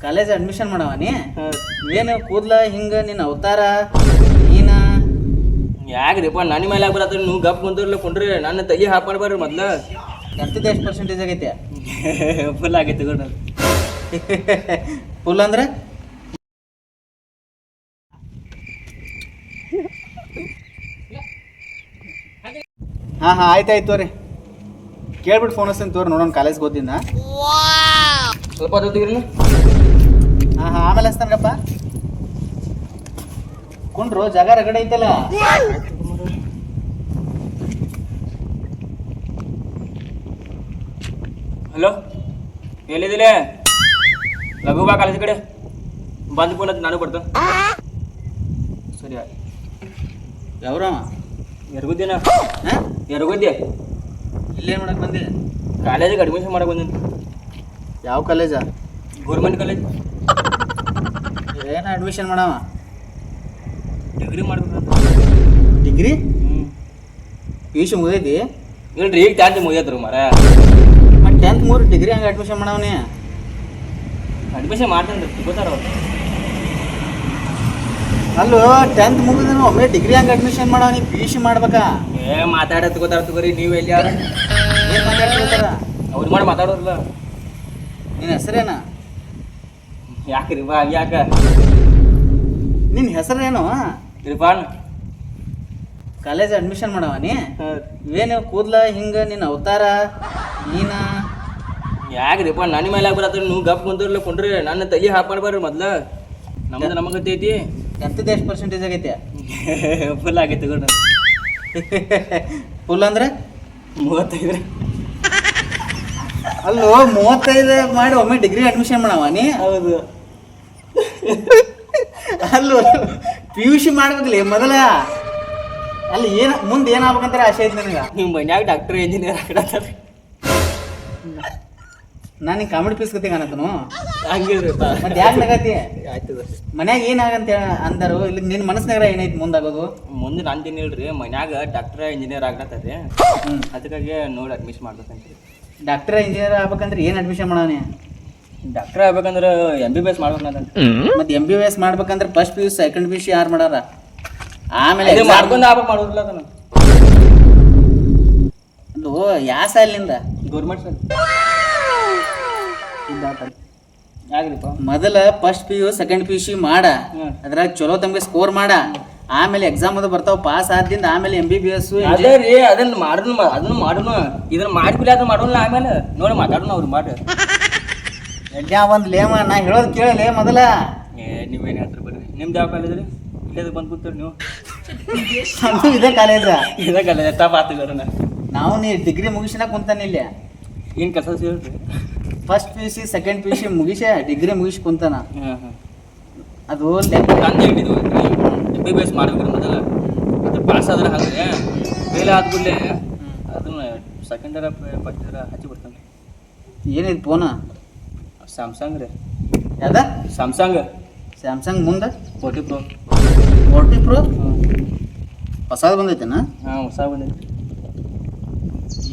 College admission ಮಾಡವ ನೀ ಏನು ಕೂದ್ಲ ಹಿಂಗ ನಿನ್ನ ಅವತಾರ ನೀನ ಯಾಕ್ರಿಪ್ಪ ನನ್ನ ಮೇಲೆ ಯಾಕೆ ಬರತ್ತ ನೀವು ಗಪ್ ಕುಂದ್ರಲ್ಲ ಕುಂಡ್ರಿ ನನ್ನ ತಗಿ ಹಾಕ್ಬಾರ್ರಿ ಮೊದ್ಲು ಎಂತದ್ದು ಎಷ್ಟು ಪರ್ಸೆಂಟೇಜ್ ಆಗೈತೆ ಫುಲ್ ಆಗೈತೆ ಗೌಡ ಫುಲ್ ಅಂದ್ರೆ ಹಾಂ ಆಯ್ತಾಯ್ತು ತೋರಿ ಕೇಳ್ಬಿಟ್ಟು ಫೋನ್ ಹಚ್ತೀನಿ ತೋರಿ ನೋಡೋಣ ಕಾಲೇಜ್ಗೆ ಓದಿನ ಸ್ವಲ್ಪ ಹೊತ್ತಿಗ್ರಿ ಹಾಂ ಆಮೇಲೆ ಹಚ್ತಾನಪ್ಪ ಕುಂಡ್ರು ಜಾಗ ರಗಡೆ ಐತಲ್ಲ. ಹಲೋ ಎಲ್ಲಿದಿಲ್ಲ ಲಘು ಬಾ ಕಾಲೇಜ್ ಕಡೆ ಬಂದು ಫೋನ್ ನಾನು ಬರ್ತ ಸರಿ ಯಾವ್ರವ ಎರಗುದ್ದೇನ ಹಾಂ ಎರಗುದ್ದೆ ಇಲ್ಲೇನು ಮಾಡಕ್ಕೆ ಬಂದೆ? ಕಾಲೇಜಿಗೆ ಅಡ್ಮಿಷನ್ ಮಾಡಕ್ಕೆ ಬಂದೇನೆ. ಯಾವ ಕಾಲೇಜಾ? Government college. ಏನು ಅಡ್ಮಿಷನ್ ಮಾಡವ? ಡಿಗ್ರಿ ಮಾಡ್ಬೇಕು. ಡಿಗ್ರಿ? ಪಿ ಯು ಸಿ ಮುಗೈತಿ? ಇಲ್ರಿ ಈಗ 10th ಮುಗಿಯತ್ರಿ ಮರ. ಮತ್ತು 10th ಮುಗಿದು ಡಿಗ್ರಿ ಹಂಗೆ ಅಡ್ಮಿಷನ್ ಮಾಡವನೇ? ಅಡ್ಮಿಷನ್ ಮಾಡ್ತೇನೆ ರೀ ಗೊತ್ತಾರ ಅವ್ರು. ಅಲ್ಲೋ 10th ಮುಗಿದ ಒಮ್ಮೆ ಡಿಗ್ರಿ ಹಂಗೆ ಅಡ್ಮಿಷನ್ ಮಾಡವ, ಪಿ ಯು ಸಿ ಮಾಡ್ಬೇಕಾ? ಮಾತಾಡತ್ ಗೊತ್ತಾರ ತಗೋರಿ ನೀವು ಎಲ್ಲಿ ಯಾರು ಏನು ಮಾತಾಡ್ತಿರ್ತಾರ ಅವ್ರು ಮಾಡಿ ಮಾತಾಡೋದಿಲ್ಲ. ನಿನ್ನ ಹೆಸರೇನ? ಯಾಕ್ರಿ ಬಾ ಯಾಕ ನಿನ್ನ ಹೆಸರೇನು? ಇರ್ಫಾನ್. ಕಾಲೇಜ್ ಅಡ್ಮಿಷನ್ ಮಾಡವ ನೀ? ಏನು ಕೂದ್ಲ ಹಿಂಗೆ ನಿನ್ನ ಅವತಾರ ನೀನ? ಯಾಕ್ರಿಪ್ಪ ನನ್ನ ಮೇಲೆ ಯಾಕೆ ಬರತ್ತ ನೀವು ಗಪ್ ಕುಂದ್ರಲ್ಲ ಕುಂಡ್ರಿ ನನ್ನ ತಗಿ ಹಾಕ್ಬಾರ್ರಿ ಮೊದ್ಲು ನಮ್ದು ನಮಗೆ ಗೊತ್ತೈತಿ. ಎಂತದ್ದು ಎಷ್ಟು ಪರ್ಸೆಂಟೇಜ್ ಆಗೈತೆ? ಫುಲ್ ಆಗೈತೆ ಗೌಡ. ಫುಲ್ ಅಂದ್ರೆ 35 ರೀ. ಅಲ್ಲೋ 35 ಮಾಡಿ ಒಮ್ಮೆ ಡಿಗ್ರಿ ಅಡ್ಮಿಷನ್ ಮಾಡವ ನೀ? ಹೌದು. ಅಲ್ಲೋ ಪಿ ಯು ಸಿ ಮಾಡ್ಬೇಕಲ್ಲಿ ಮೊದಲ. ಅಲ್ಲಿ ಏನು ಮುಂದೆ ಏನಾಗ್ಬೇಕಂತಾರೆ ಆಸೆ ಐತಿ ನನಗೆ. ನಿಮ್ಮ ಮನ್ಯಾಗ ಡಾಕ್ಟರ್ ಇಂಜಿನಿಯರ್ ಆಗ್ತಾರೆ. ನಾನು ಹಿಂಗೆ ಕಾಮಿಡಿ ಪೀಸ್ ಗತಿ ಕಾಣತ್ತನು. ಹಂಗಿಲ್ರಿ ಮತ್ತೆ ಯಾಕೆ ನಗತಿ? ಆಯ್ತದ ಮನ್ಯಾಗ ಏನಾಗಂತ ಅಂದರು, ಇಲ್ಲಿ ನಿನ್ನ ಮನಸ್ಸಿನಾಗ ಏನೈತಿ ಮುಂದಾಗೋದು? ಮುಂದೆ ನಾನು ಹೇಳ್ರಿ ಮನ್ಯಾಗ ಡಾಕ್ಟರ್ ಇಂಜಿನಿಯರ್ ಆಗ್ಲತ್ತಾರ್ರಿ. ಅದಕ್ಕಾಗಿ ನೋಡಿ ಅಡ್ಮಿಷನ್ ಮಾಡ್ಬೇಕಂತ. ಡಾಕ್ಟರ್ ಇಂಜಿನಿಯರ್ ಆಗ್ಬೇಕಂದ್ರೆ ಏನು ಅಡ್ಮಿಷನ್ ಮಾಡವನಿ? ಡಾಕ್ಟರ್ ಆಗ್ಬೇಕಂದ್ರೆ MBBS ಮಾಡ್ಬೇಕಂತ. ಮತ್ತೆ MBBS ಮಾಡ್ಬೇಕಂದ್ರೆ first P U second P U C ಯಾರು ಮಾಡಾರ? ಆಮೇಲೆ ಮಾಡ್ಕೊಂಡು ಆಗ್ಬೇಕು ಮಾಡೋದಿಲ್ಲ ಅದನ್ನು. ಅದು ಯಾವ ಸಾಲಿನಿಂದ? Government sir. ಯಾಕ್ರಿಪ್ಪ ಮೊದಲ first P U second P U C ಮಾಡ, ಅದ್ರಾಗ ಚಲೋ ತಮಗೆ ಸ್ಕೋರ್ ಮಾಡ, ಆಮೇಲೆ ಎಕ್ಸಾಮ್ ಅದು ಬರ್ತಾವ, ಪಾಸ್ ಆದಿಂದ ಆಮೇಲೆ MBBS. ಅದೇ ರೀ ಅದನ್ನ ಮಾಡೋಣ ಇದನ್ನ ಮಾಡಿಬಿಲ್ಲ ಅದನ್ನ ಮಾಡೋಣ ಆಮೇಲೆ ನೋಡಿ ಮಾತಾಡೋಣ ಅವ್ರು ಮಾಡಿ. ಒಂದು ಲೇಮ ನಾ ಹೇಳೋದು ಕೇಳಲೇ ಮೊದಲ. ನೀವೇನು ಹೇಳ್ತಾರೆ ಬರ್ರಿ. ನಿಮ್ದು ಯಾವ ಕಾಲೇಜ್ ರೀ? ಇಲ್ಲೇ ಬಂದು ಕೂತೀರಿ ನೀವು? ನಮ್ದು ಇದೇ ಕಾಲೇಜ. ಇದೇ ಕಾಲೇಜ್ ತಪ್ಪಾತಿದಾರ. ನಾವು ನೀ ಡಿಗ್ರಿ ಮುಗಿಸಿನ ಕುಂತಾನ ಇಲ್ಲಿ. ಏನು ಕೆಲಸ ಹೇಳ್ರಿ? First P U C second P U C ಮುಗಿಸ ಡಿಗ್ರಿ ಮುಗಿಸಿ ಕುಂತಾನ. ಅದು ತಂದು ಹೇಳಿದ್ವು MBBS ಮಾಡ್ಬೇಕ್ರಿ ಮೊದಲ. ಅದು ಪಾಸ್ ಆದ್ರೆ ಹಾಗೆ ಫೇಲ್ ಆದ್ಬಿಡ್ಲೆ ಅದನ್ನ ಸೆಕೆಂಡ್ ಇಯರ್ ಫಸ್ಟ್ ಇಯರ್ ಹಚ್ಚಿ ಬಿಡ್ತಾನೆ. ಏನಿದು ಫೋನ? ಸ್ಯಾಮ್ಸಂಗ್ ರೀ. ಯಾವ್ದ? ಸ್ಯಾಮ್ಸಂಗ್ ಮುಂದೆ 40 Pro. 40 Pro ಹೊಸದು ಬಂದೈತೆನ? ಹಾಂ ಹೊಸ ಬಂದೈತಿ.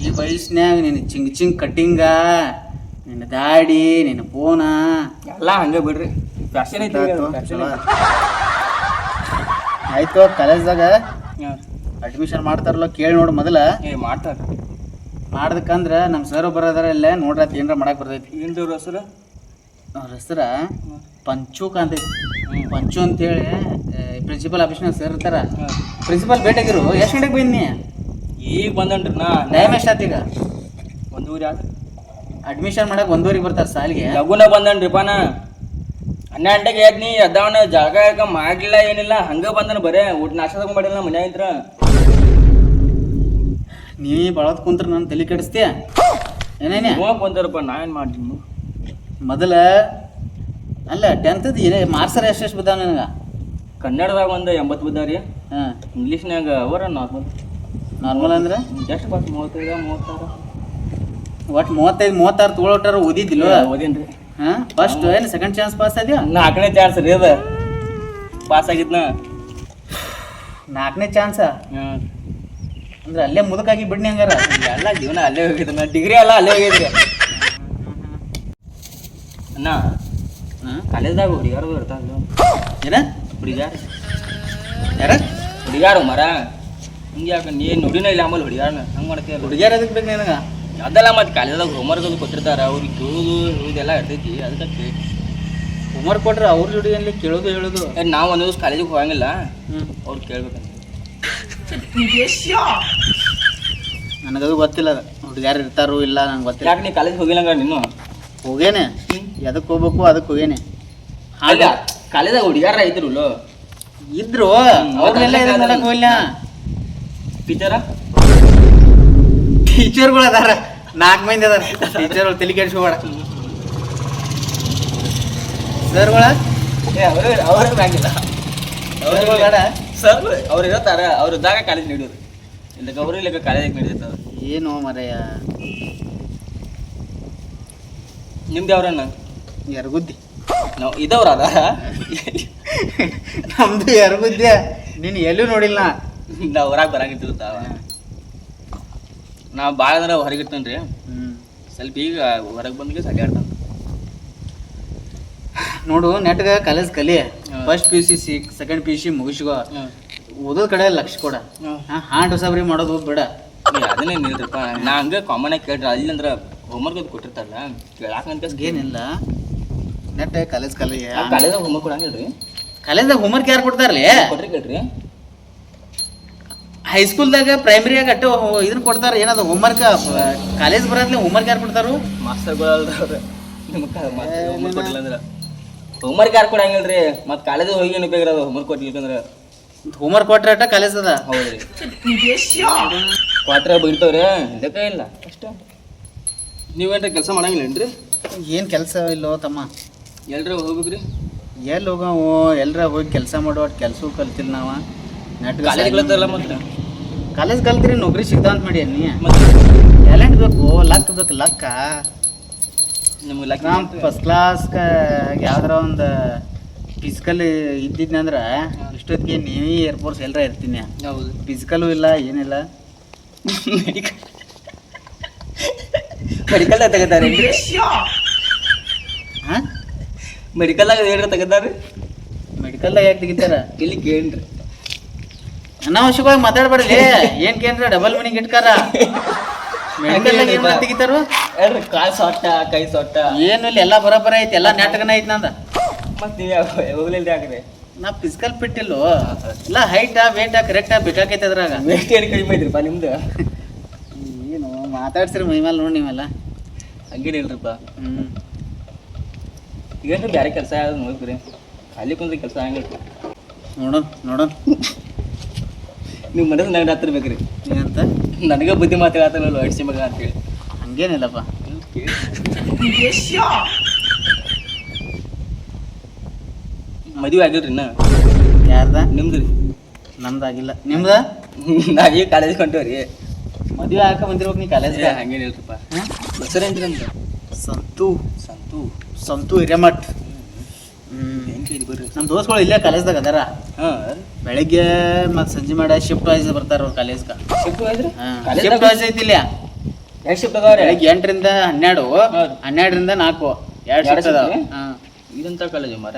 ಈ ವಯಸ್ಸಿನಾಗ ನಿನ್ನ ಚಿಂಗ್ ಕಟ್ಟಿಂಗ, ನಿನ್ನ ದಾಡಿ, ನಿನ್ನ ಫೋನ ಎಲ್ಲ ಹಂಗೆ ಬಿಡ್ರಿ. ಫ್ಯಾಷನ್ ಐತಿ. ಆಯ್ತು ಕಾಲೇಜ್ದಾಗ ಅಡ್ಮಿಷನ್ ಮಾಡ್ತಾರಲ್ಲ ಕೇಳಿ ನೋಡು ಮೊದಲ. ಮಾಡ್ತಾರೆ. ಮಾಡ್ದಕ್ಕಂದ್ರೆ ನಮ್ಮ ಸರ್ ಬರೋದಾರ ಇಲ್ಲೇ ನೋಡ್ರಿ ಏನಾರ ಮಾಡಕ್ಕೆ ಬರ್ತೈತಿ. ಏನು ಅವ್ರ ಹೆಸರು? ಅವ್ರ ಹೆಸರ ಪಂಚು ಕಾಂತೈತಿ. ಪಂಚು ಅಂತೇಳಿ ಪ್ರಿನ್ಸಿಪಲ್ ಆಫೀಸ್ನಾಗ ಸರ್ ಇರ್ತಾರ. ಪ್ರಿನ್ಸಿಪಲ್ ಭೇಟಿಯಾಗಿರು. ಎಷ್ಟು ಗಂಟೆಗೆ ಬನ್ನಿ? ಈಗ ಬಂದನ್ರಿ ನಾ. ಟೈಮ್ ಎಷ್ಟಾತೀಗ? 1:30 ಆಯ್ತು. ಅಡ್ಮಿಷನ್ ಮಾಡಕ್ಕೆ 1:30ಗೆ ಬರ್ತಾರೆ ಸಾಲಿಗೆ. ಲಗುನ ಬಂದನ್ರಿಪ್ಪ ನಾ. 12 ಗಂಟೆಗೆ ಎದ್ನಿ ಎದ್ದವನ ಜಾಗ ಮಾಡಲಿಲ್ಲ ಏನಿಲ್ಲ ಹಂಗೆ ಬಂದನ. ಬರೇ ಊಟ ನಾಷ್ಟ ತಗೊಂಡಿಲ್ಲ ಮನ್ಯಾಗ ಇದ್ರ. ನೀ ಬಳದ್ ಕುಂತ್ರ ನಾನು ತಲೆ ಕೆಡಿಸ್ತೀಯ ಏನೇನೆ? ಕುಂತಾರಪ್ಪ ನಾ ಏನು ಮಾಡ್ತೀನಿ ಮೊದಲ. ಅಲ್ಲ 10th ಮಾರ್ಕ್ಸರ ಎಷ್ಟು ಬಿದ್ದಾವ ನನಗೆ? ಕನ್ನಡದಾಗ ಒಂದು 80 ಬಿದ್ದಾವ್ರಿ. ಹಾಂ. ಇಂಗ್ಲೀಷ್ನಾಗ ಅವರ ನಾರ್ಮಲ್ ಅಂದ್ರೆ ಎಷ್ಟು ಪಾಸ್? 35 36. ಒಟ್ಟು 35 36 ತೊಗೊಳೋಟಾರ ಓದಿದ್ದಿಲ್ಲ? ಓದಿನ್ರಿ. ಹಾಂ. ಫಸ್ಟ್ ಏನು ಸೆಕೆಂಡ್ ಚಾನ್ಸ್ ಪಾಸ್ ಆದ್ಯಾ? 4ನೇ ಚಾನ್ಸ್ ರೀ ಅದು ಪಾಸ್ ಆಗಿದ್ನ. 4ನೇ ಚಾನ್ಸ ಅಂದ್ರೆ ಅಲ್ಲೇ ಮುದುಕಾಗಿ ಬಿಡ್ನಿ ಹಂಗಾರ? ಎಲ್ಲ ಜೀವನ ಅಲ್ಲೇ ಹೋಗಿದ್ದ. ಡಿಗ್ರಿ ಎಲ್ಲ ಅಲ್ಲೇ ಹೋಗಿದ್ರಿ ಅಣ್ಣ. ಹಾಂ ಕಾಲೇಜ್ದಾಗ ಹುಡುಗಾರು ಇರ್ತಾರಲ್ಲ ಏನ ಹುಡುಗಾರ ಯಾರ ಹುಡುಗಾರು ಮರ ಹಿಂಗೆ ಯಾಕೆ ನೀ ನೋಡಿನ ಇಲ್ಲ ಆಮೇಲೆ ಹುಡುಗಾರನ ಹಂಗೆ ಮಾಡ್ತೀಯಲ್ಲ ಹುಡುಗಿಯರ್ ಅದಕ್ಕೆ ಬೇಕು ನಿನಗೆ ಅದೆಲ್ಲ ಮತ್ತೆ ಕಾಲೇಜ್ದಾಗ ಹೋಮ್ವರ್ಕ್ ಅದು ಕೊಟ್ಟಿರ್ತಾರೆ ಅವ್ರಿಗೆ ಕೇಳೋದು ಇದೆಲ್ಲ ಇರ್ತೈತಿ ಅದಕ್ಕೆ ಹೋಮ್ವರ್ಕ್ ಕೊಟ್ರೆ ಅವ್ರ ಜೋಡಿ ಅಲ್ಲಿ ಕೇಳೋದು ಹೇಳೋದು ನಾವು ಒಂದು ದಿವಸ ಕಾಲೇಜಿಗೆ ಹೋಗಂಗಿಲ್ಲ ಹ್ಞೂ ಅವ್ರು ಕೇಳ್ಬೇಕಂತ ನನಗದು ಗೊತ್ತಿಲ್ಲ ಅದು ಹುಡುಗ್ಯಾರು ಇರ್ತಾರೋ ಇಲ್ಲ ನಂಗೆ ಗೊತ್ತಿಲ್ಲ ಯಾಕೆ ನೀ ಕಾಲೇಜ್ ಹೋಗಿಲ್ಲಂಗ ನೀನು ಹೋಗೇನೆ ಎದಕ್ಕೆ ಹೋಗ್ಬೇಕು ಅದಕ್ಕೆ ಹೋಗೇನೆ ಹಾಗ ಕಾಲೇಜಾಗ ಹುಡುಗಾರ ಇದ್ರುಲ್ಲೋ ಇದ್ರು ಅವ್ರನ್ನೆಲ್ಲ ಇದು ಮಾಡಕ್ಕೆ ಹೋಗಿಲ್ಲ ಟೀಚರ ಟೀಚರ್ಗಳು ಅದಾರ 4 ಮಂದಿ ಅದಾರ ಟೀಚರ್ಗಳು ತಲೆ ಕೆಡಿಸ್ಕೋಬೇಡ ಸರ್ಗಳ ಅವ್ರ ಮ್ಯಾಗಿಲ್ಲ ಸರ್ಗಳು ಬೇಡ ಸರ್ ಅವ್ರು ಇರತ್ತಾರ ಅವ್ರು ಇದ್ದಾಗ ಕಾಲೇಜ್ ನಡೆಯೋದು ಇಲ್ಲ ಅವರು ಇಲ್ಲ ಕಾಲೇಜಿಗೆ ನಡೆದಿರ್ತಾವ ಏನು ಮರೆಯ ನಿಮ್ದು ಯಾವ್ರನ್ನ ಎರಗುದ್ದಿ ನಾವು ಇದವ್ರ ಅದ ನಮ್ದು ಎರಗುದ್ದೆ ನೀನು ಎಲ್ಲೂ ನೋಡಿಲ್ಲ ನಾವು ಹೊರಗೆ ಬರಂಗಿರ್ತಾವ ನಾವು ಭಾಳ ಅಂದ್ರೆ ಹೊರಗಿರ್ತೇನೆ ರೀ ಸ್ವಲ್ಪ ಈಗ ಹೊರಗೆ ಬಂದಿಗೆ ಸಡ್ಯಾಡ್ತಾನೆ ನೋಡು ನೆಟ್ಗ ಕಾಲೇಜ್ ಕಲಿ first P U C second P U C ಮುಗಿಸ್ಕೋ ಓದೋದ್ ಕಡೆ ಲಕ್ಷ ಕೊಡ ಹಾಂಡ್ ಹೊಸಬ್ರಿ ಮಾಡೋದು ಬೇಡ ಅದನ್ನೇ ನಿಲ್ರಿಪ್ಪ ನಾ ಹಂಗೆ ಕಾಮನ್ ಆಗಿ ಕೇಳ್ರಿ ಅಲ್ಲಿ ಅಂದ್ರೆ ಹೋಮ್ವರ್ಕ್ ಅದು ಕೊಟ್ಟಿರ್ತಾರಲ್ಲ ಕೇಳಾಕಂತ ಏನಿಲ್ಲ ನೆಟ್ ಕಾಲೇಜ್ ಕಲಿ ಕಾಲೇಜಾಗ ಹೋಮ್ವರ್ಕ್ ಕೊಡಂಗಿಲ್ರಿ ಕಾಲೇಜ್ದಾಗ ಹೋಮ್ವರ್ಕ್ ಯಾರು ಕೊಡ್ತಾರಲ್ಲ ಕೊಟ್ರಿ ಕೇಳ್ರಿ ಹೈಸ್ಕೂಲ್ದಾಗ ಪ್ರೈಮರಿಯಾಗ ಅಟ್ಟು ಇದನ್ನ ಕೊಡ್ತಾರ ಏನದು ಹೋಮ್ವರ್ಕ್ ಕಾಲೇಜ್ ಬರತ್ಲಿ ಹೋಮ್ವರ್ಕ್ ಯಾರು ಕೊಡ್ತಾರು ಮಾಸ್ತರ್ಗಳವ್ರು ನಿಮ್ಗೆ ಹೋಮ್ವರ್ಕ್ ಕೊಟ್ಟಿಲ್ಲ ಅಂದ್ರೆ ಹೋಮ್ವರ್ಕ್ ಯಾರು ಕೊಡಂಗಿಲ್ರಿ ಮತ್ತು ಕಾಲೇಜಿಗೆ ಹೋಗಿ ಏನು ಉಪಯೋಗ ಹೋಮ್ವರ್ಕ್ ಕೊಟ್ಟಿಲ್ಲಂದ್ರೆ ಹೋಮ್ವರ್ಕ್ ಕೊಟ್ರೆ ಅಟ್ಟ ಕಾಲೇಜ್ ಅದ ಹೌದ್ರಿ ಕ್ವಾಟ್ರ ಬೈರ್ತವ್ರಿ ಇದಕ್ಕೆ ಇಲ್ಲ ಅಷ್ಟೇ ನೀವೇನ್ರಿ ಕೆಲಸ ಮಾಡಂಗಿಲ್ಲೇನ್ರಿ ಏನು ಕೆಲಸ ಇಲ್ಲೋ ತಮ್ಮ ಎಲ್ರ ಹೋಗ್ಬೇಕ್ರಿ ಎಲ್ಲಿ ಹೋಗವು ಎಲ್ಲರ ಹೋಗಿ ಕೆಲಸ ಮಾಡೋ ಕೆಲಸ ಕಲ್ತಿಲ್ಲ ನಾವ ನೆಟ್ ಕಾಲೇಜ್ಗಳತ್ತಲ್ಲ ಮತ್ತೆ ಕಾಲೇಜ್ ಕಲ್ತ್ರಿ ನೌಕರಿ ಸಿಗ್ತಾವ ಅಂತ ಮಾಡಿ ನೀ ಮತ್ತೆ ಟ್ಯಾಲೆಂಟ್ ಬೇಕು ಲಕ್ ಬೇಕು ಲಕ್ಕ ನಿಮ್ಗೆ ಲಕ್ ನಾ ಫಸ್ಟ್ ಕ್ಲಾಸ್ ಯಾವ್ದಾರ ಒಂದು ಫಿಸಿಕಲ್ ಇದ್ದಿದ್ನಂದ್ರೆ ಇಷ್ಟೊತ್ತಿಗೆ ನೀವೇ ಏರ್ಫೋರ್ಸ್ ಎಲ್ಲರ ಇರ್ತೀನಿ ಹೌದು ಫಿಸಿಕಲು ಇಲ್ಲ ಏನಿಲ್ಲ ಮೆಡಿಕಲ್ದಾಗ ತೆಗಿತಾರೇನ್ರಿ ಹಾಂ ಮೆಡಿಕಲ್ದಾಗ ಏನ್ರ ತೆಗಿತಾರ್ರಿ ಮೆಡಿಕಲ್ದಾಗ ಯಾಕೆ ತೆಗಿತಾರ ಇಲ್ಲಿ ಕೇಳ್ರಿ ಅನಾವಶ್ಯಕವಾಗಿ ಮಾತಾಡ್ಬೇಡಲಿ ಏನ್ ಕೇಂದ್ರ ಡಬಲ್ ಮೀನಿಂಗ್ ಇಟ್ಕಾರ ಮೆಡಿಕಲ್ದಾಗ ಏನು ತೆಗಿತಾರು ಹೇಳ್ರಿ ಕಾಲು ಸೊಟ್ಟ ಕೈ ಸೊಟ್ಟ ಏನು ಇಲ್ಲ ಎಲ್ಲ ಬರೋಬ್ಬರ ಐತಿ ಎಲ್ಲ ನಾಟಕನ ಐತಿ ನಂದ ಮತ್ತೆ ನೀವು ಹೋಗ್ಲಿಲ್ರಿ ಯಾಕ್ರಿ ನಾ ಫಿಸಿಕಲ್ ಫಿಟ್ ಇಲ್ಲೋ ಇಲ್ಲ ಹೈಟಾ ವೇಟಾ ಕರೆಕ್ಟಾ ಬೇಕಾಕೈತೆ ಅದ್ರಾಗ ವೇಸ್ಟ್ ಏನು ಕಡಿಮೆ ಐತ್ರಿಪ್ಪ ನಿಮ್ದು ಏನು ಮಾತಾಡ್ಸಿರಿ ಮೈ ಮೇಲೆ ನೋಡಿ ನೀವೆಲ್ಲ ಹಂಗೇನಿಲ್ರಿಪ್ಪ ಹ್ಞೂ ಈಗೇನ್ರಿ ಬೇರೆ ಕೆಲಸ ಯಾವ್ದು ನೋಡ್ರಿ ಖಾಲಿ ಕುಂದ್ರೆ ಕೆಲಸ ಹಂಗಿಲ್ರಿ ನೋಡೋಣ ನೋಡೋಣ ನೀವು ಮನಸ್ಸು ನನಗೆ ಹತ್ತಿರ್ಬೇಕ್ರಿ ಏನಂತ ನನಗೆ ಬುದ್ಧಿ ಮಾತಾಡತ್ತಲ್ಲ ಅಡ್ಸಿ ಮಗ ಅಂತೇಳಿ ಹಂಗೇನಿಲ್ಲಪ್ಪ ಮದುವೆ ಆಗಿಲ್ರಿ ಇನ್ನ ಯಾರ್ದ ನಿಮ್ದು ರೀ ನಮ್ದಾಗಿಲ್ಲ ನಿಮ್ದ ನಾ ಈಗ ಕಾಲೇಜ್ ಹೊಂಟೇವ್ರಿ ಮದುವೆ ಹಾಕ ಬಂದಿರ್ಬೇಕು ನೀ ಕಾಲೇಜ್ಗೆ ಹಂಗೇನಿಲ್ರಿಪ್ಪ ಹೆಸರೇನ್ರಿ ನಮ್ದು ಸಂತು ಸಂತು ಸಂತು ಹಿರೇಮಠ್ ಹೆಂಗೆ ಇದು ಬರ್ರಿ ನಮ್ಮ ದೋಸ್ತಗಳು ಇಲ್ಲೇ ಕಾಲೇಜ್ದಾಗ ಅದಾರ ಹಾಂ ಬೆಳಗ್ಗೆ ಮತ್ತು ಸಂಜೆ ಮಾಡಿ ಶಿಫ್ಟ್ ವೈಸ್ ಬರ್ತಾರ ಅವ್ರು ಕಾಲೇಜ್ಗೆ ಶಿಫ್ಟ್ ಹೋಯ್ದ್ರಿ ಶಿಫ್ಟ್ ವೈಸ್ ಐತಿ ಇಲ್ಲ ಎಷ್ಟು ಶಿಫ್ಟ್ ಅದಾವ್ರಿ ಬೆಳಗ್ಗೆ 8ರಿಂದ 12 12ರಿಂದ 4 2 ಶಿಫ್ಟ್ ಅದಾವ ಇದಂತ ಕಾಲೇಜ್ ಮರ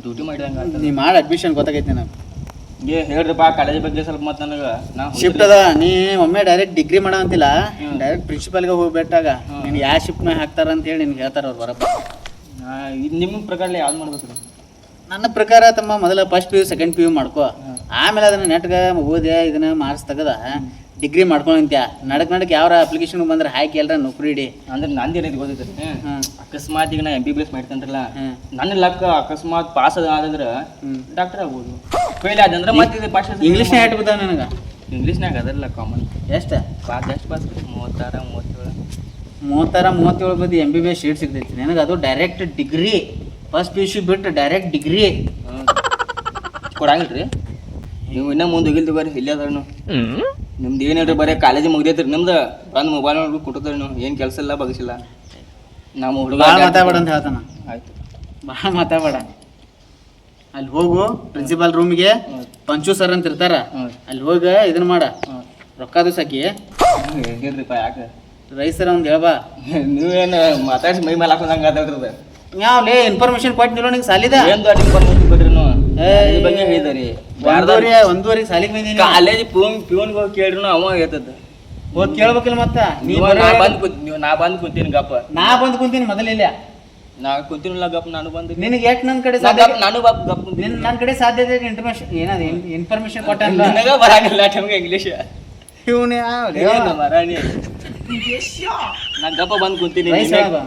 ಡ್ಯೂಟಿ ಮಾಡಿದಂಗ ನೀ ಮಾಡಿ ಅಡ್ಮಿಷನ್ ಗೊತ್ತಾಗೈತಿ ನನಗೆ ಹೇಳ್ರಿಪ್ಪ ಕಾಲೇಜ್ ಬಗ್ಗೆ ಸ್ವಲ್ಪ ಮತ್ತೆ ನನಗೆ ನಾ ಶಿಫ್ಟ್ ಅದ ನೀ ಒಮ್ಮೆ ಡೈರೆಕ್ಟ್ ಡಿಗ್ರಿ ಮಾಡೋ ಅಂತಿಲ್ಲ ಡೈರೆಕ್ಟ್ ಪ್ರಿನ್ಸಿಪಲ್ಗೆ ಹೋಗ್ಬಿಟ್ಟಾಗ ನೀನು ಯಾವ ಶಿಫ್ಟ್ನ ಹಾಕ್ತಾರ ಅಂತ ಹೇಳಿ ನಿನ್ಗೆ ಹೇಳ್ತಾರ ಅವ್ರು ಬರಪ್ಪ ನಿಮ್ಮ ಪ್ರಕಾರ ಯಾವ್ದು ಮಾಡ್ಬೇಕು ನನ್ನ ಪ್ರಕಾರ ತಮ್ಮ ಮೊದಲ first P U second P you ಮಾಡ್ಕೋ ಆಮೇಲೆ ಅದನ್ನ ನೆಟ್ಗೆ ಓದಿ ಇದನ್ನ ಮಾರ್ಕ್ಸ್ ತೆಗದ ಡಿಗ್ರಿ ಮಾಡ್ಕೊಂಡ್ಯಾ ನಡಕ್ ಯಾವ ಅಪ್ಲಿಕೇಶನ್ ಬಂದ್ರೆ ಹಾಕಿ ಎಲ್ಲರ ನೌಕರಿ ಇಡಿ ಅಂದ್ರೆ ನಂದು ಏನೈತಿ ಗೊತ್ತೈತ್ರಿ ಅಕಸ್ಮಾತ್ ಈಗ ನಾ MBBS ಮಾಡ್ತೇನ್ರಲ್ಲ ನನ್ನ ಲಕ್ ಅಕಸ್ಮಾತ್ ಪಾಸ್ ಆದಂದ್ರೆ ಡಾಕ್ಟರ್ ಆಗ್ಬೋದು ಫೇಲ್ ಆದಂದ್ರೆ ಮತ್ತೆ ಪಾಸ್ ಇಂಗ್ಲೀಷ್ನಾಗ ಇಟ್ಬಿಡ್ತಾವ ನನಗೆ ಇಂಗ್ಲೀಷ್ನಾಗ ಅದಲ್ಲ ಕಾಮನ್ ಎಷ್ಟು ಪಾಸ್ ಎಷ್ಟು ಪಾಸ್ 36 37 ಬದಿ MBBS ಶೀಟ್ ಸಿಗ್ತೈತಿ ನನಗೆ ಅದು direct degree first P U C ಬಿಟ್ಟು ಡೈರೆಕ್ಟ್ ಡಿಗ್ರಿ ಕೊಡಂಗಿಲ್ರಿ ನೀವು ಇನ್ನೂ ಮುಂದೆ ಹೋಗಿಲ್ರಿ ಬರ್ರಿ ಇಲ್ಲೇ ಅದಾರ ನಿಮ್ದು ಏನು ಹೇಳ್ರಿ ಬರೀ ಕಾಲೇಜ್ ಮುಗ್ದೈತ್ರಿ ನಿಮ್ದು ಬಂದು ಮೊಬೈಲ್ ನೋಡಿ ಕೊಟ್ಟಿದ್ರಿ ನೀವು ಏನು ಕೆಲಸ ಇಲ್ಲ ಬಗ್ಸಿಲ್ಲ ನಮ್ಮ ಹುಡುಗ ಭಾಳ ಮಾತಾಡ್ಬೇಡ ಅಂತ ಹೇಳ್ತಾನ ಆಯ್ತು ಭಾಳ ಮಾತಾಡ್ಬೇಡ ಅಲ್ಲಿ ಹೋಗು ಪ್ರಿನ್ಸಿಪಾಲ್ ರೂಮಿಗೆ ಪಂಚು ಸರ್ ಅಂತ ಇರ್ತಾರ ಅಲ್ಲಿ ಹೋಗ ಇದನ್ನ ಮಾಡ ರೊಕ್ಕದು ಸಾಕಿ ಹೇಳ್ರಿಪ್ಪ ಯಾಕೆ ರೈಸರ ಒಂದು ಹೇಳ್ಬಾ ನೀವೇನು ಮಾತಾಡ್ಸಿ ಮೈ ಮೇಲೆ ಹಾಕೊಂಡಂಗೆ ಮಾತಾಡ್ರದ ಯಾವ್ಲೇ ಇನ್ಫಾರ್ಮೇಶನ್ ಕೊಟ್ಟಿಲ್ಲ ನಿಂಗೆ ಸಾಲಿದ ಏನ್ ದೊಡ್ಡ ಇನ್ಫಾರ್ಮೇಶನ್ ಕೊಟ್ರಿ ನೀವು ಈ ಬಗ್ಗೆ ಹೇಳಿದಾರಿ ಒಂದೂವರೆಗೆ ಸಾಲಿಗೆ ಬಂದೀನಿ ಕಾಲೇಜ್ ಪಿಯೋನ್ಗೆ ಹೋಗಿ ಕೇಳ್ರಿ ಅವ ಹೇಳ್ತದ ಹೋದ್ ಕೇಳ್ಬೇಕಿಲ್ಲ ಮತ್ತ ನಾ ಬಂದ್ ಕುಂತೀನಿ ಗಪ್ಪ ನಾ ಬಂದ್ ಕುಂತೀನಿ ಮೊದಲಿಲ್ಲ ನಾ ಕುಂತೀನಿಲ್ಲ ಗಪ್ಪ ನಾನು ಬಂದು ನಿನಗೆ ಎಷ್ಟು ನನ್ನ ಕಡೆ ನಾನು ಗಪ್ ಕುಂತೀನಿ ನನ್ನ ಕಡೆ ಸಾಧ್ಯತೆ ಇನ್ಫಾರ್ಮೇಶನ್ ಏನದ ಇನ್ಫಾರ್ಮೇಶನ್ ಕೊಟ್ಟಲ್ಲ ನನಗ ಬರಂಗಿಲ್ಲ ನಮ್ಗೆ ಇಂಗ್ಲೀಷ್ ಇವನೇ ಮರಾಣಿ ನಾ ಗಪ್ಪ ಬಂದ್ ಕುಂತೀನಿ ರೈಸ್ ಹೇಳಬ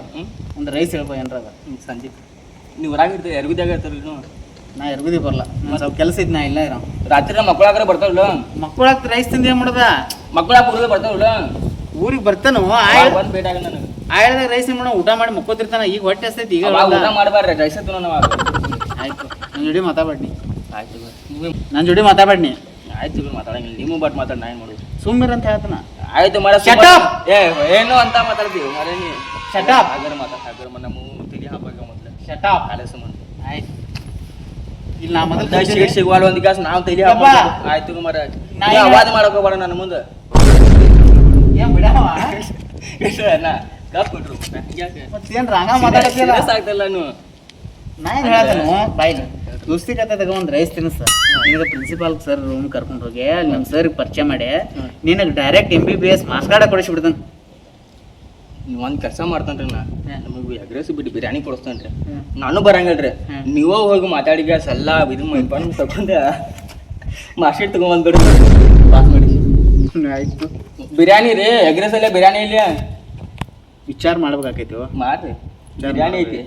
ಒಂದು ರೈಸ್ ಹೇಳ್ಬ ಏನ್ರಾಗ ಸಂಜೆ ನೀವು ಹೊರಾಗ ಇರ್ತೀರಿ ಎರ್ಗುದಾಗ ಇರ್ತಾರ ನೀವು ನಾ ಎರ್ಗುದಿ ಬರಲ್ಲ ಸ್ವಲ್ಪ ಕೆಲಸ ಇದ್ ನಾ ಇಲ್ಲ ಇರೋ ರಾತ್ರಿ ಮಕ್ಕಳಾಗ್ರೆ ಬರ್ತಾವಲ್ಲ ಮಕ್ಕಳಾಗ ರೈಸ್ ತಿಂದು ಏನ್ ಮಾಡೋದ ಮಕ್ಕಳಾಗ ಊರಿಗೆ ಬರ್ತಾವಲ್ಲ ಊರಿಗೆ ಬರ್ತಾನು ಬಂದ್ ಭೇಟಿ ಆಗ ನನಗೆ ಆಯ್ದಾಗ ರೈಸ್ ಮಾಡೋ ಊಟ ಮಾಡಿ ಮಕ್ಕೋತಿರ್ತಾನ ಈಗ ಹೊಟ್ಟೆ ಹಸ್ತೈತಿ ಈಗ ಊಟ ಮಾಡಬಾರ್ರಿ ರೈಸ್ ಎತ್ತು ನಾವು ಆಯ್ತು ನನ್ನ ಜೋಡಿ ಮಾತಾಡ್ಬೇಡಿ ಆಯ್ತು ನನ್ನ ಜೋಡಿ ಮಾತಾಡ್ಬೇಡಿ ಆಯ್ತು ಮಾತಾಡಂಗಿಲ್ಲ ನೀವು ಬಟ್ ಮಾತಾಡಿ ನಾ ಏನು ಮಾಡೋದು ಸುಮ್ಮಿರ್ ಅಂತ ಹೇಳ್ತಾನ ಆಯ್ತು ಮಾಡ Shut up! ಏನು ಅಂತ ಮಾತಾಡ್ತೀವಿ ಮರೇನಿ Shut up! ಹಾಗಾದ್ರೆ ಮಾತಾಡ್ತಾರೆ ನಮ್ಮ ತಿಳಿ ಹಬ್ಬ ಮೊದಲು ಶಟಾಪ್ ಕಾಲೇಜ್ ಸಂಬಂಧ ಆಯ್ತು ಇಲ್ಲಿ ನಾ ಮೊದಲು ಸಿಗುವಲ್ಲ ಒಂದು ಕಾಸು ನಾವು ತೈಲಿ ಹಬ್ಬ ಆಯ್ತು ಮರ ನಾ ಅವಾದ ಮಾಡಕ್ ಹೋಗ್ಬೇಡ ನನ್ನ ಮುಂದೆ ಏನ್ ಬಿಡವ ನಾ ಗಪ್ ಕೊಟ್ರು ಮತ್ತೇನ್ ರಾಂಗ ಮಾತಾಡತ್ತಿಲ್ಲ ಆಗ್ತಲ್ಲ ನೀವು ನಾ ಏನ್ ಹೇಳ್ತೇನು ಬಾಯ್ ದೋಸ್ತಿ ಕತೆ ತಗೋ ಒಂದು ರೈಸ್ ತಿನ್ಸ ನಿನಗೆ ಪ್ರಿನ್ಸಿಪಾಲ್ ಸರ್ ರೂಮ್ ಕರ್ಕೊಂಡು ಹೋಗಿ ಅಲ್ಲಿ ನಮ್ಮ ಸರ್ ಪರಿಚಯ ಮಾಡಿ ನಿನಗೆ ಡೈರೆಕ್ಟ್ MBBS ಮಾರ್ಕ್ಸ್ ಕಾರ್ಡ ಕೊಡಿಸ್ಬಿಡ್ತಾನೆ ನೀವು ಒಂದು ಕೆಲಸ ಮಾಡ್ತಾನ್ರಿ ನಾ ನಮಗೆ ಅಗ್ರೆಸ್ ಬಿಟ್ಟು ಬಿರಿಯಾನಿ ಕೊಡಿಸ್ತಾನ್ರಿ ನಾನು ಬರಂಗಿಲ್ರಿ ನೀವೇ ಹೋಗಿ ಮಾತಾಡಿ ಗ್ಯಾಸ್ ಎಲ್ಲ ಇದು ಇಂಪಾರ್ಟೆಂಟ್ ತಗೊಂಡೆ ಮಾರ್ಕ್ಶೀಟ್ ತಗೊಂಡ್ಬಂದ್ಬಿಡ್ರಿ ಪಾಸ್ ಮಾಡಿ ಆಯ್ತು ಬಿರಿಯಾನಿ ರೀ ಅಗ್ರೆಸ್ ಅಲ್ಲೇ ಬಿರಿಯಾನಿ ಇಲ್ಲಿ ವಿಚಾರ ಮಾಡ್ಬೇಕಾಕೈತಿ ಮಾಡ್ರಿ ಬಿರಿಯಾನಿ ಐತಿ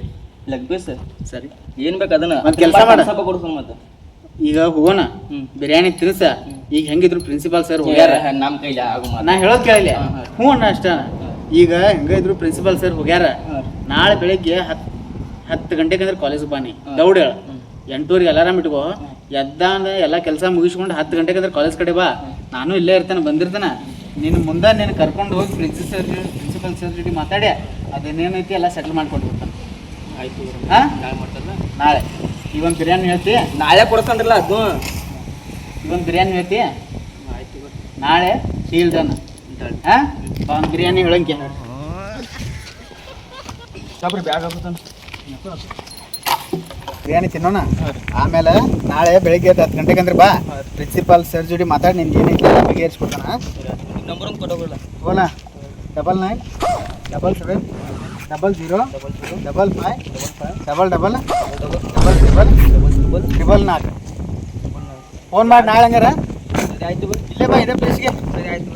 ಲೆಗ್ ಪೀಸ್ ಸರಿ ಏನ್ ಬೇಕು ಅದನ್ನ ಒಂದ್ ಕೆಲ್ಸ ಮಾಡು. ಸ್ವಲ್ಪ ಕೊಡ್ಸೋಣ ಮತ್ತೆ ಈಗ ಹೋಗೋಣ ಬಿರಿಯಾನಿ ತಿನ್ಸ ಈಗ ಹೆಂಗಿದ್ರು ಪ್ರಿನ್ಸಿಪಾಲ್ ಸರ್ ಹೋಗ್ಯಾರ ನಮ್ಮ ಕೈಲಿ ಆಗು ನಾ ಹೇಳೋದ್ ಕೇಳಿಲ್ಲ ಹ್ಞೂ ಅಣ್ಣ ಅಷ್ಟ ಈಗ ಹೆಂಗಿದ್ರು ಪ್ರಿನ್ಸಿಪಾಲ್ ಸರ್ ಹೋಗ್ಯಾರ ನಾಳೆ ಬೆಳಿಗ್ಗೆ 10 ಗಂಟೆಗೆ ಅಂದ್ರೆ ಕಾಲೇಜ್ ಬಾನಿ ದೌಡ್ ಹೇಳ 8:00 ಅಲಾರಾಮ್ ಇಟ್ಕೋ ಎದ್ದಾಂದ ಎಲ್ಲ ಕೆಲಸ ಮುಗಿಸ್ಕೊಂಡು 10 ಗಂಟೆಗೆ ಅಂದ್ರೆ ಕಾಲೇಜ್ ಕಡೆ ಬಾ ನಾನು ಇಲ್ಲೇ ಇರ್ತಾನೆ ಬಂದಿರ್ತಾನೆ ನಿನ್ನ ಮುಂದೆ ನೀನು ಕರ್ಕೊಂಡು ಹೋಗಿ ಪ್ರಿನ್ಸಿಪಲ್ ಸರ್ ಜೊತೆ ಮಾತಾಡಿ ಅದೇನೇನೈತಿ ಎಲ್ಲ ಸೆಟ್ಲ್ ಮಾಡ್ಕೊಟ್ಬಿಡ್ತಾನೆ ಆಯ್ತು ಹಾಂ ನಾಳೆ ಮಾಡ್ತಾರಲ್ಲ ನಾಳೆ ಇವೊಂದು ಬಿರಿಯಾನಿ ಹೇಳ್ತಿ ನಾಳೆ ಕೊಡ್ತಾನ್ರಲ್ಲ ಅದು ಇವೊಂದು ಬಿರಿಯಾನಿ ಹೇಳ್ತಿ ಆಯ್ತು ನಾಳೆ ಶೀಲ್ ಡನ್ ಹಾಂ ಒಂದು ಬಿರಿಯಾನಿ ಹೇಳಂಕೆ ಸಾಬ್ರಿ ಬ್ಯಾಗ್ ಆಗುತ್ತಾನ ಬಿರಿಯಾನಿ ತಿನ್ನೋಣ ಆಮೇಲೆ ನಾಳೆ ಬೆಳಿಗ್ಗೆ 10 ಗಂಟೆಗೆ ಅಂದ್ರೆ ಬಾ ಪ್ರಿನ್ಸಿಪಾಲ್ ಸರ್ ಜೊತೆ ಮಾತಾಡಿ ನಿನ್ಗೆ ಏನೈತಿ ಎಲ್ಲ ಬಗೆಹರಿಸ್ಕೊಡ್ತಾನ ನಂಬರ್ ಒಂದು ಕೊಡೋಲ್ಲ ಹೋಲ 99 77 00 55 4 ಫೋನ್ ಮಾಡಿ ನಾಳೆ ಹಂಗಾರ ಸರಿ ಆಯ್ತು ಇಲ್ಲೇ ಬಾ ಇದೇ ಪ್ಲೇಸ್ಗೆ ಸರಿ ಆಯ್ತು